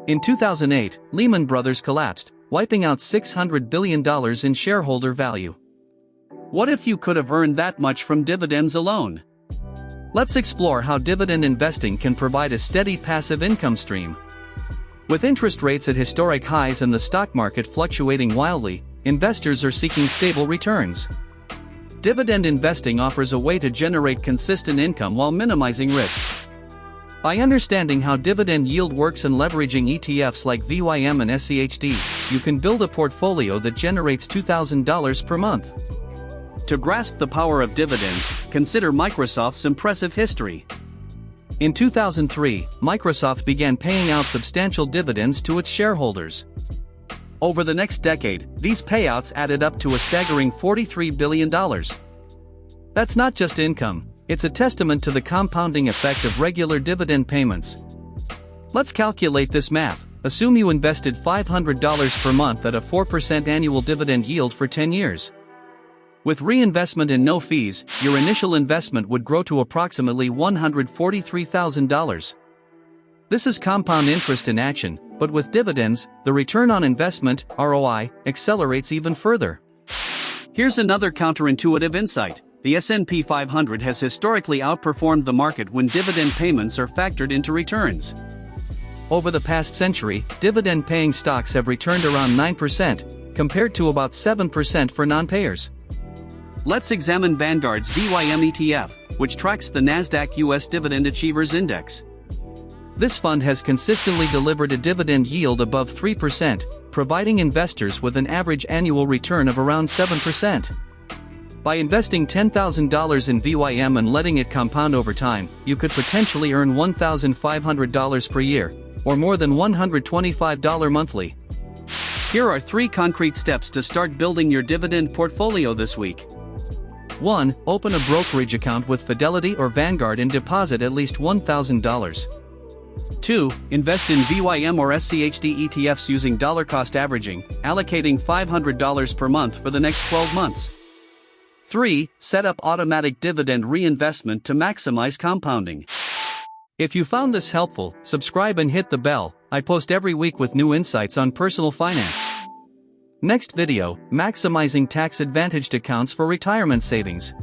In 2008, Lehman Brothers collapsed, wiping out $600 billion in shareholder value. What if you could have earned that much from dividends alone? Let's explore how dividend investing can provide a steady passive income stream. With interest rates at historic highs and the stock market fluctuating wildly, investors are seeking stable returns. Dividend investing offers a way to generate consistent income while minimizing risk. By understanding how dividend yield works and leveraging ETFs like VYM and SCHD, you can build a portfolio that generates $2,000 per month. To grasp the power of dividends, consider Microsoft's impressive history. In 2003, Microsoft began paying out substantial dividends to its shareholders. Over the next decade, these payouts added up to a staggering $43 billion. That's not just income, it's a testament to the compounding effect of regular dividend payments. Let's calculate this math. Assume you invested $500 per month at a 4% annual dividend yield for 10 years. With reinvestment and no fees, your initial investment would grow to approximately $143,000. This is compound interest in action, but with dividends, the return on investment, ROI, accelerates even further. Here's another counterintuitive insight. The S&P 500 has historically outperformed the market when dividend payments are factored into returns. Over the past century, dividend-paying stocks have returned around 9%, compared to about 7% for non-payers. Let's examine Vanguard's VYM ETF, which tracks the Nasdaq US Dividend Achievers Index. This fund has consistently delivered a dividend yield above 3%, providing investors with an average annual return of around 7%. By investing $10,000 in VYM and letting it compound over time, you could potentially earn $1,500 per year, or more than $125 monthly. Here are 3 concrete steps to start building your dividend portfolio this week. 1. Open a brokerage account with Fidelity or Vanguard and deposit at least $1,000. 2. Invest in VYM or SCHD ETFs using dollar-cost averaging, allocating $500 per month for the next 12 months. 3. Set up automatic dividend reinvestment to maximize compounding. If you found this helpful, subscribe and hit the bell. I post every week with new insights on personal finance. Next video, maximizing tax-advantaged accounts for retirement savings.